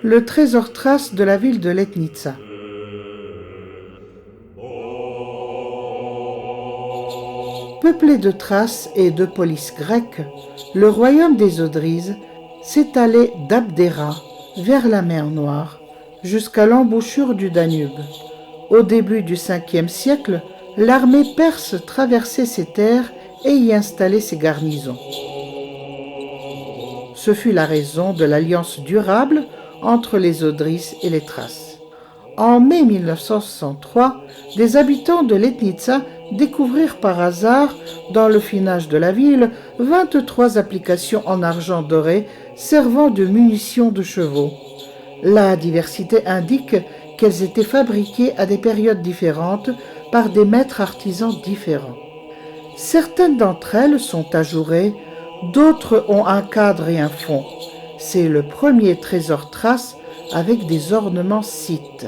le trésor thrace de la ville de Letnitsa. Peuplé de Thrace et de police grecque, le royaume des Odryses s'étalait d'Abdéra vers la mer Noire jusqu'à l'embouchure du Danube. Au début du 5e siècle, l'armée perse traversait ces terres et y installait ses garnisons. Ce fut la raison de l'alliance durable entre les Odryses et les Thraces. En mai 1963, des habitants de Letnitsa découvrirent par hasard, dans le finage de la ville, 23 applications en argent doré servant de munitions de chevaux. La diversité indique qu'elles étaient fabriquées à des périodes différentes par des maîtres artisans différents. Certaines d'entre elles sont ajourées, d'autres ont un cadre et un fond. C'est le premier trésor thrace avec des ornements scythes.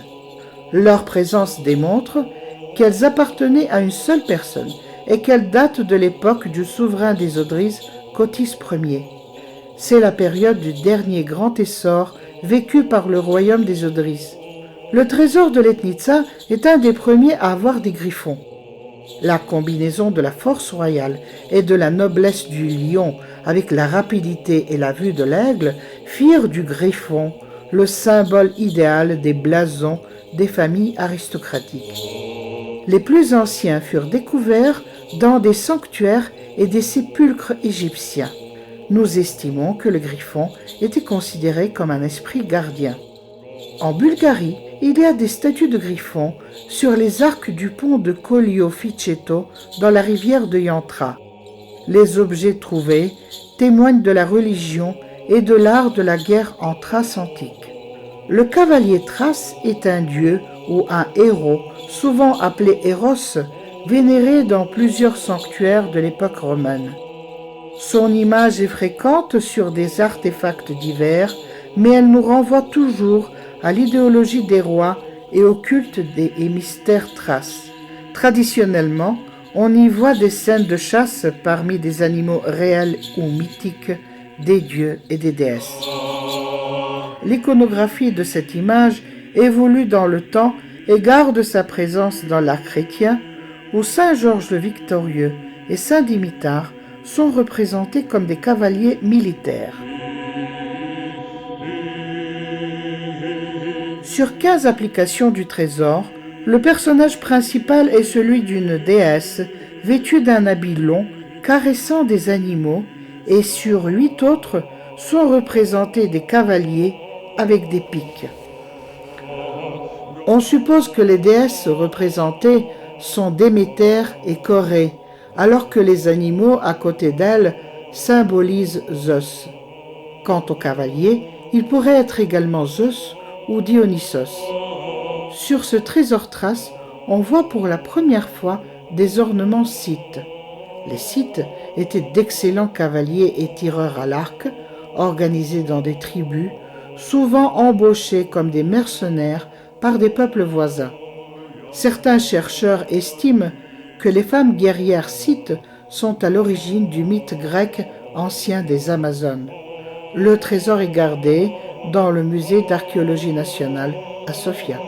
Leur présence démontre qu'elles appartenaient à une seule personne et qu'elles datent de l'époque du souverain des Odryses, Kotys Ier. C'est la période du dernier grand essor vécu par le royaume des Odryses. Le trésor de Letnitsa est un des premiers à avoir des griffons. La combinaison de la force royale et de la noblesse du lion avec la rapidité et la vue de l'aigle firent du griffon le symbole idéal des blasons des familles aristocratiques. Les plus anciens furent découverts dans des sanctuaires et des sépulcres égyptiens. Nous estimons que le griffon était considéré comme un esprit gardien. En Bulgarie, il y a des statues de griffons sur les arcs du pont de Collio-Ficeto dans la rivière de Yantra. Les objets trouvés témoignent de la religion et de l'art de la guerre en Thrace antique. Le cavalier thrace est un dieu ou un héros, souvent appelé Héros, vénéré dans plusieurs sanctuaires de l'époque romaine. Son image est fréquente sur des artefacts divers, mais elle nous renvoie toujours à l'idéologie des rois et au culte des mystères thraces. Traditionnellement, on y voit des scènes de chasse parmi des animaux réels ou mythiques, des dieux et des déesses. L'iconographie de cette image évolue dans le temps et garde sa présence dans l'art chrétien, où Saint Georges le Victorieux et Saint Dimitar sont représentés comme des cavaliers militaires. Sur 15 applications du trésor, le personnage principal est celui d'une déesse vêtue d'un habit long, caressant des animaux, et sur 8 autres sont représentés des cavaliers avec des piques. On suppose que les déesses représentées sont Déméter et Corée, alors que les animaux à côté d'elles symbolisent Zeus. Quant aux cavaliers, ils pourraient être également Zeus ou Dionysos. Sur ce trésor thrace, on voit pour la première fois des ornements scythes. Les scythes étaient d'excellents cavaliers et tireurs à l'arc, organisés dans des tribus, souvent embauchés comme des mercenaires par des peuples voisins. Certains chercheurs estiment que les femmes guerrières scythes sont à l'origine du mythe grec ancien des Amazones. Le trésor est gardé dans le musée d'archéologie nationale à Sofia.